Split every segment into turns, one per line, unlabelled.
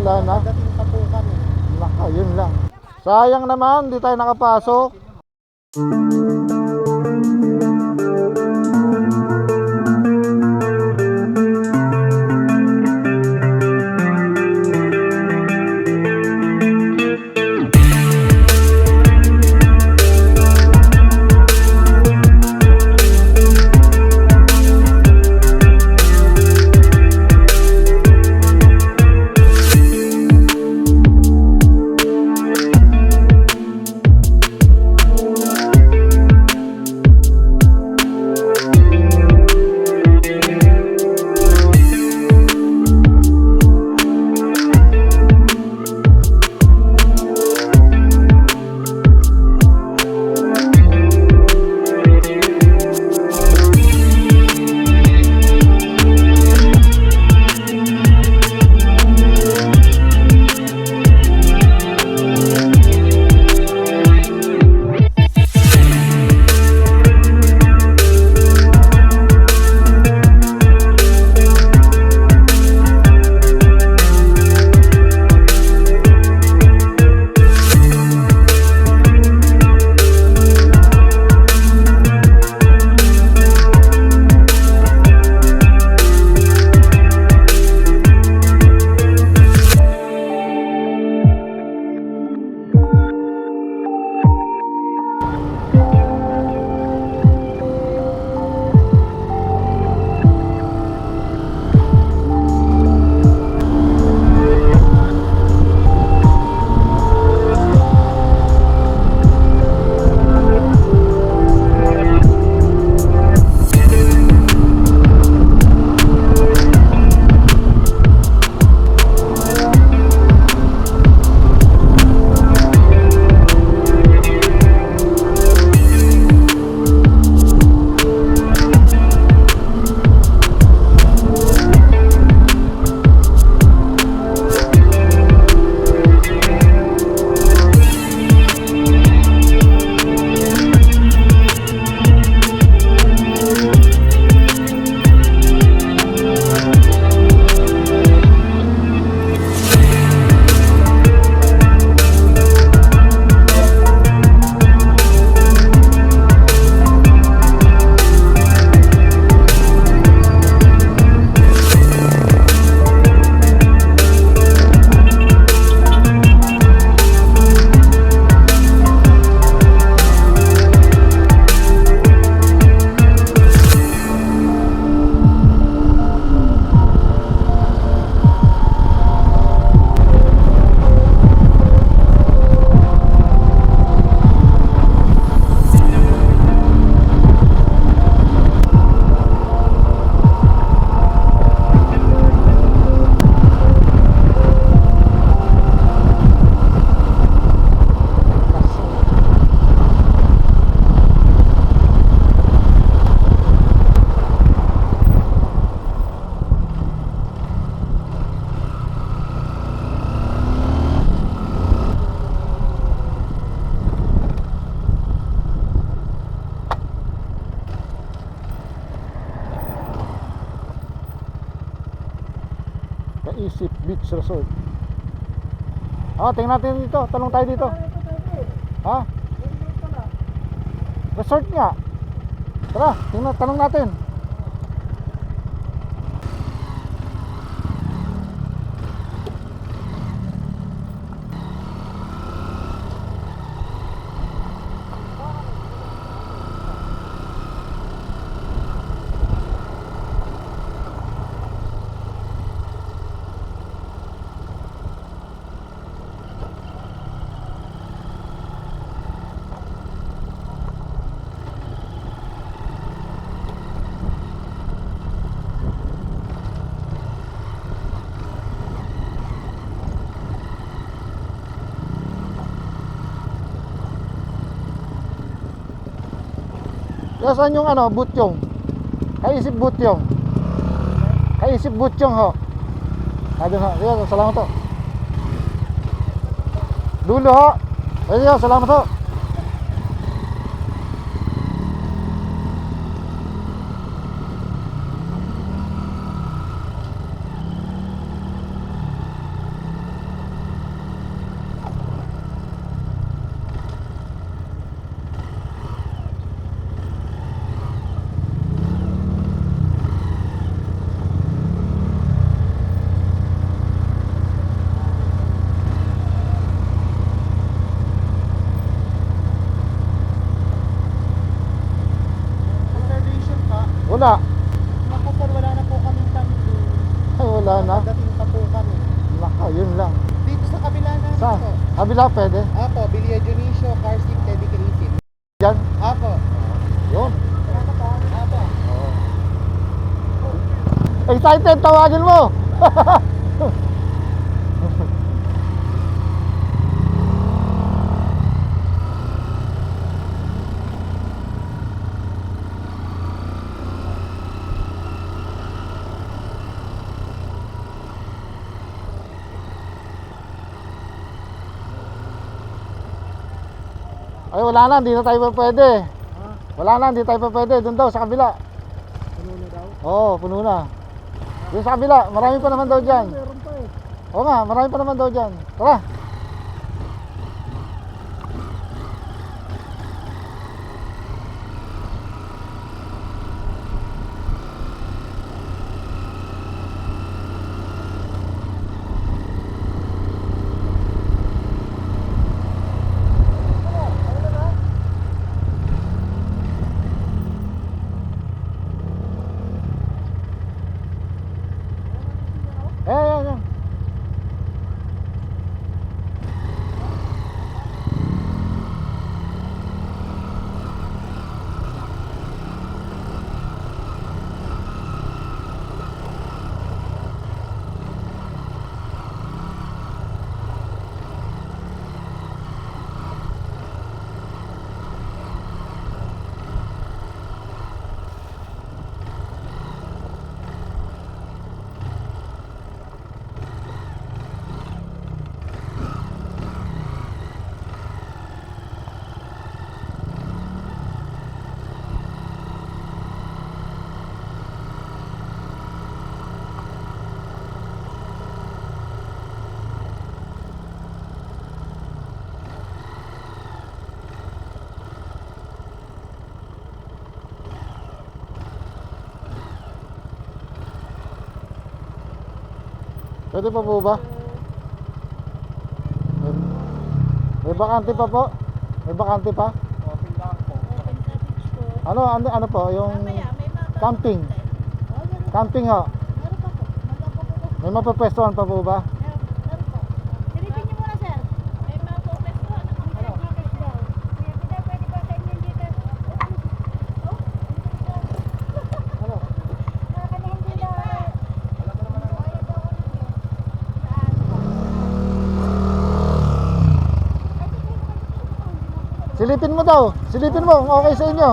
wala na.
Dating pa po kami.
Naka, yun lang. Sayang naman, di tayo nakapasok. Kaisip Beach Resort. Tingnan natin dito. Tanong tayo dito. Ha? Resort nga. Tara, tanong natin. Saan yung Butyong? Kaisip Butyong. Kaisip Butyong ho. Doon ho. Sige, salamat ho. Dulo ho. Sige, salamat ho. wala na.
Dating pa po kami.
Naka, yun lang.
Dito sa kabila namin
Saan?
po.
Kabila pwede?
Apo, Villa Dionisio, car seat, dedicated.
Diyan?
Apo.
Yun.
Apo.
Excited, tawagin mo! Ay, wala na, hindi na tayo pa pwede.
Ha?
Wala na, hindi tayo pa pwede. Doon daw, sa kabila.
Puno na daw?
Oo, puno na. Doon sa kabila, marami pa naman daw dyan.
Meron pa eh.
Oo nga, marami pa naman daw dyan. Tara. Yan, yan. Pwede pa po ba? May bakante pa po? May bakante pa?
Open lang po.
Open cottage po.
Ano po, yung
Mamaya, may mga
camping.
meron
Camping ho.
pa po. Magpapakulo.
May mapapwestuhan pa po ba?
Meron po. Silipin niyo muna, sir. May mga pupestuhan na kami. Ano? Kuya Pida, pwede ba sa inyo dito? Oh?
Ano?
Nakakanahin dito.
Silipin mo daw. Silipin mo kung okay sa inyo.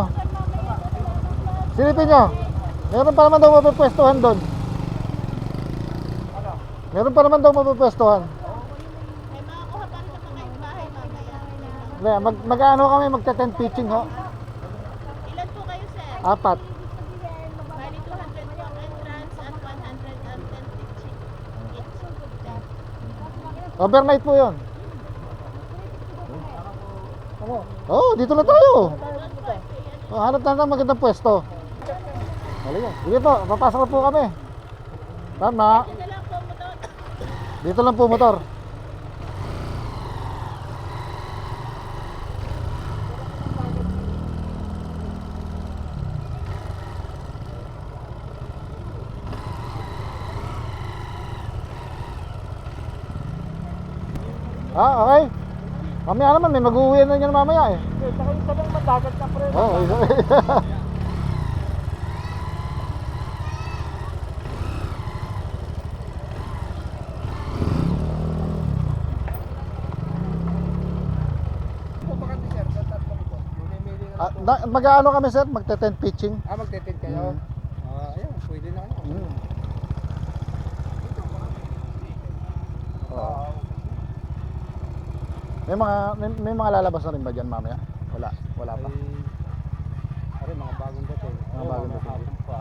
Silipin nyo. Meron pa naman daw mapapwestuhan doon. Meron pa naman daw mapapwestuhan.
May mga kuha pa rin sa mga bahay mamaya.
Mag-ano kami, magte-tent pitching ho.
Ilan po kayo, sir?
4.
Bali 200 po ang entrance at 100 ang tent pitching.
Overnight po yun. Oh, dito na tayo. Oh, hanap na ng magandang pwesto. Halika. Sige po, papasok na po kami. Tama.
Ito na lang po motor.
Dito lang po motor. Okay. Mamaya naman, may mag-uwi na yan mamaya eh.
Saka isa lang madagat na pre.
Oo,
Bakante sir, tatlong po. Mamimili na lang po.
mag-ano kami sir, magte-tent pitching.
Magte-tent kayo? Ayun, pwede na kayo.
Mm. Oo. May mga lalabas na rin ba dyan mamaya? Wala pa.
Ay, mga bagong dating.
Mga bagong dating.
hapon pa.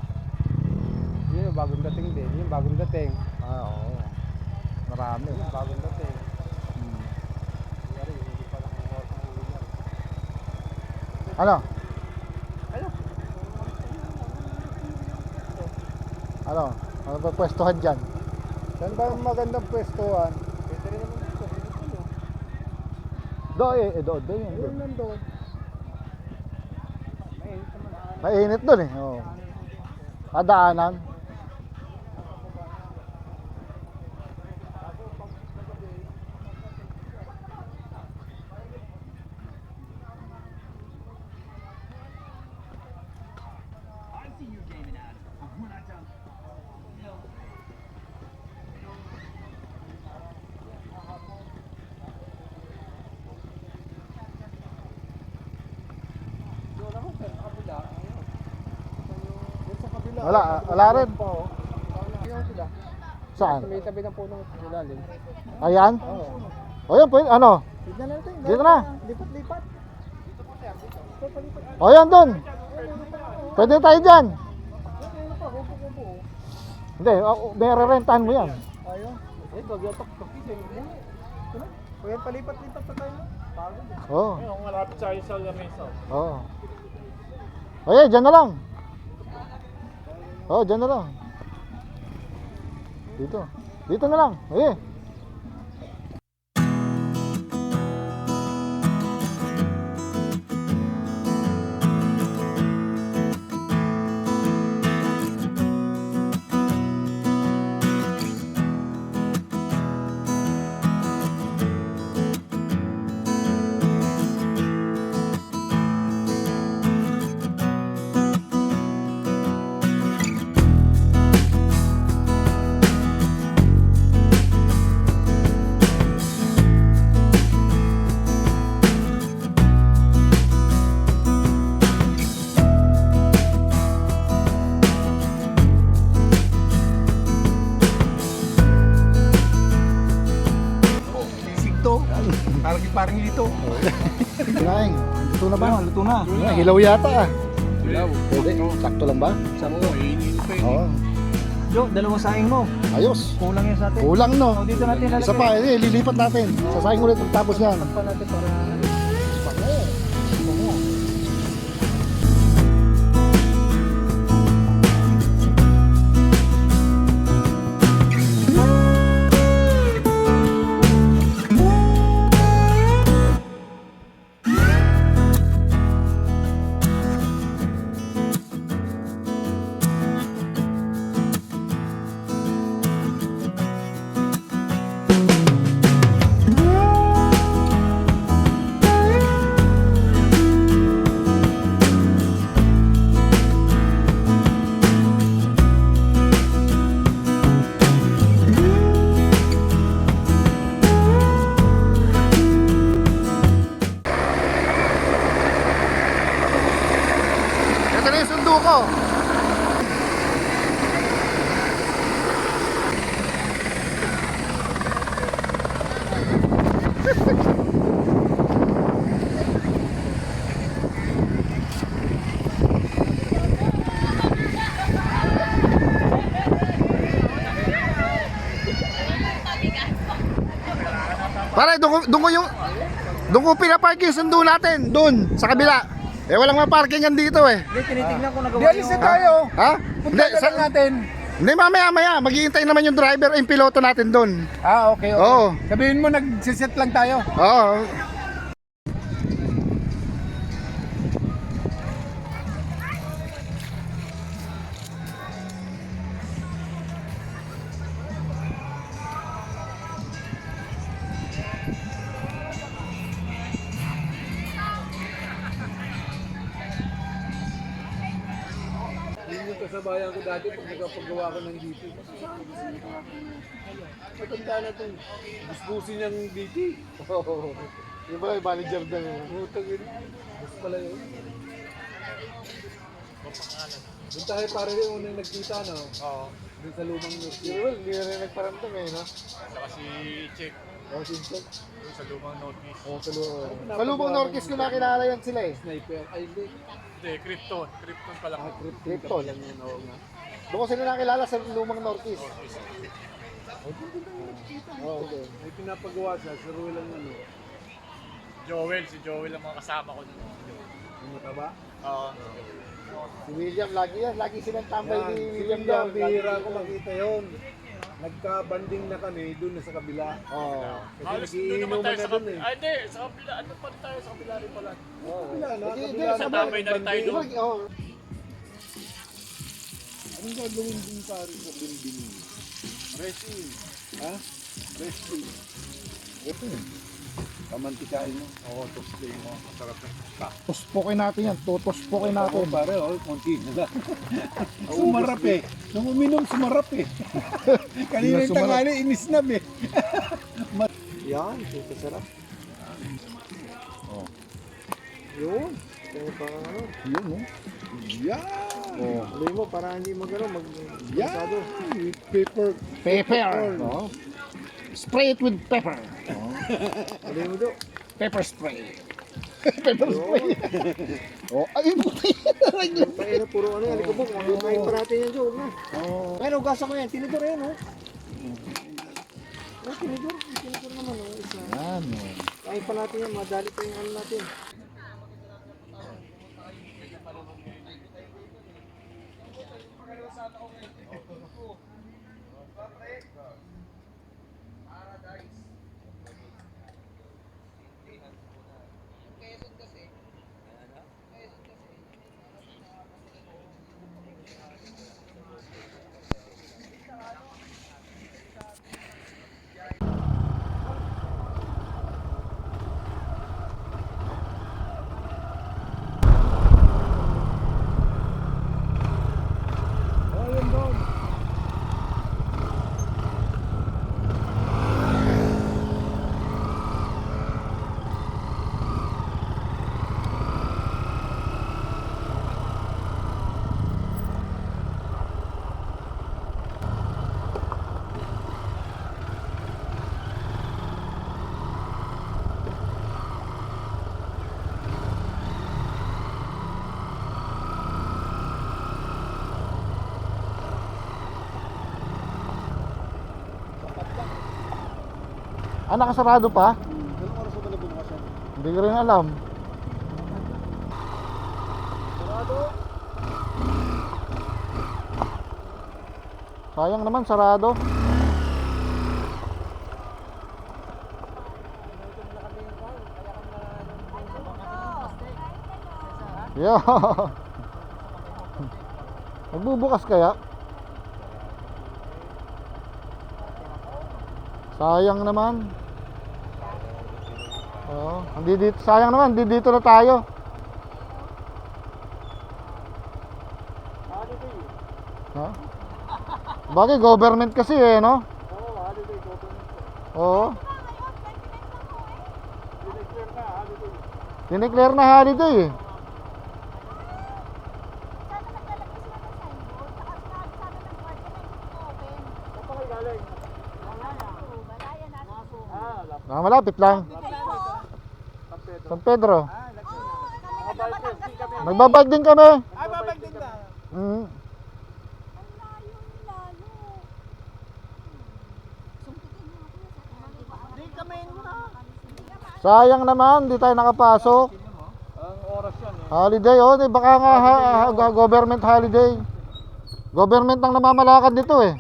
Yun yung bagong dating din. Yung bagong dating.
Oo. Marami.
Yung bagong dating.
Hmm.
Yari, hindi pa lang ang work ng winner.
Ano?
Ayun.
Ano? Ano ba pwestuhan dyan?
Saan ba ang magandang pwestuhan? Pwede rin naman dito. Dito.
Doon yun.
Ayun nandun. Mainit naman.
Mainit doon eh. Oo. Kadaanan. Wala rin. Saan?
May tabi ng punong ilalim.
Ayan? O yan, pwede, ano?
Tignan natin.
Dito na.
Lipat-lipat.
O yan, dun. Pwede tayo dyan. Hindi, may rerentahan mo yan.
Ayaw. Eh, pag-yatok. Kaya palipat-lipat pa tayo. Pagod.
Oo.
Yung malapit sa isa lang mesa.
Oo. O yan, dyan na lang. Oo, dyan na lang. Dito. Dito na lang. Eh.
Parang dito.
Kinain. Luto na ba?
Luto na.
Hilaw yata ah.
Hilaw.
Pwede. Sakto lang ba?
Saan mo?
Oo.
Jo, dalawang saing mo.
Ayos.
Kulang yan sa atin.
Kulang no.
O, dito natin lalagay.
Isa pa, lilipat natin. Sasayang ulit pagtapos yan.
Pa natin para...
Ito na yung sundo ko. Pare, doon ko pinapark yung sundo natin, doon, sa kabila. Eh, walang maparkingan dito eh.
Hindi, tinitignan ko nagawa yung... tayo.
Ha?
Punta na lang natin.
Hindi, mamaya. Maghihintay naman yung driver, yung piloto natin doon.
Ah, okay.
Oo.
Sabihin mo, nagsiset lang tayo.
Oo.
Yun yung kasabayan ko dati pag nagpapagawa ko ng DP. Matanda na ito. Busbusin niyang DP. Oo.
Yung pala, yung manager doon.
Utang yun. Bus pala yun. Doon tayo pare rin unang nagkita, no? Oo. Doon sa lumang North.
Well, hindi na rin nagparamdam eh, no?
Saka si Check
Oh, Simpson.
doon sa lumang Northeast.
Oh, sa Lubang Norquist ko nakilala yan sila eh.
Sniper. Ay, hindi.
Hindi, Krypton. Krypton pala ko.
Krypton.
Lang yun, oo nga.
Doon ko sila nakilala sa Lumang Norquist. Oh, okay.
May pinapagawa siya, si Ruel ang ano.
Joel, si Joel ang mga kasama ko doon.
Yung mataba.
Oo.
Si William, lagi yan. Lagi silang tambay
Yan,
ni
si
William
William,
doon.
bihira ko makita yun. Nagka-banding na kami doon na sa kabila.
Oo.
Kasi
Halos doon naman
nagiinuman
tayo
na
sa
doon
kabila.
eh.
Ay, hindi. Sa kabila. Ano pa rin tayo sa kabila rin pala.
Oo.
Kabila na,
Hindi,
kabila
hindi,
na.
sa
Tambay na rin tayo doon.
Oo.
Anong gagawin din pare sa binding? Resting. Ha? Resting.
Pamantikain mo.
Oo, toasting mo. Masarap na tosta.
Tuspukin natin yan. Tutuspukin
Ako
natin.
pare, konti na lang. Sumarap eh. Nung uminom, sumarap eh. Kanina yung
sumarap.
tangali, inisnab eh.
Yan, ito sarap.
Oh.
Yun. Kaya parang ano.
Yun, no?
Yan!
Oh.
Alam mo, para hindi mag
Yan! Paper.
Pepper. Oh. Spray it with pepper. Oh.
Alam mo do.
Pepper spray. Pepper spray. Oh, ay, buti.
Kaya na puro ano, alikabok. Kain pa natin yan, Joe.
Oh.
Ayun, ugasan ko yan. Tinidor yan, oh. Oh, tinidor. Tinidor naman, oh. Isa.
Yan.
Kain pa natin yan. Madali pa yung ano natin.
Ah, nakasarado pa?
Ilang oras ba nabubukas yan?
Hindi ko rin alam.
Sarado.
Sayang naman, sarado. Yeah. Magbubukas kaya? Sayang naman. Oo, hindi dito, sayang naman, hindi dito na tayo.
Holiday.
Ha? Bagay, government kasi eh, no?
Oo, holiday. Government.
Oo.
Dineclare na, holiday.
Dineclare na holiday eh.
Sana naglalagay sila ng signboard. Saka sinabi sa amin ng guardia na hindi po open.
Saan pa kayo galing?
Oo, balaya na.
Ah, lap.
Malapit lang.
San Pedro.
San Pedro.
Ah, Laguna.
Kami nagbabatangas kami.
Magbabike din kami.
Ay, babalik din na.
Mm.
Ang layo ni Lalo. Sumpitin mo ako sa kanila.
Hindi kami na.
Sayang naman, di tayo nakapasok.
Ang oras yan eh.
Holiday, oh, di baka nga government holiday. Government ang namamalakad dito eh.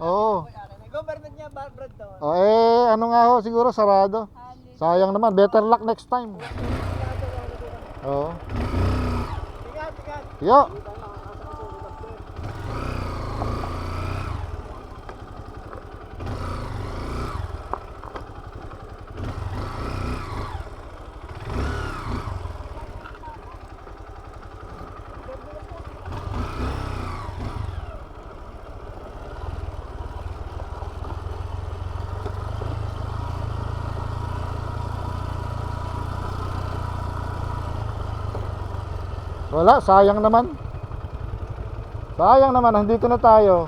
Oo.
Government niya, Brad to.
Oh, eh, ano nga ho, siguro sarado. Sayang naman, better luck next time. Oo.
Tigat, tigat.
Yo. Wala, sayang naman. Sayang naman, nandito na tayo.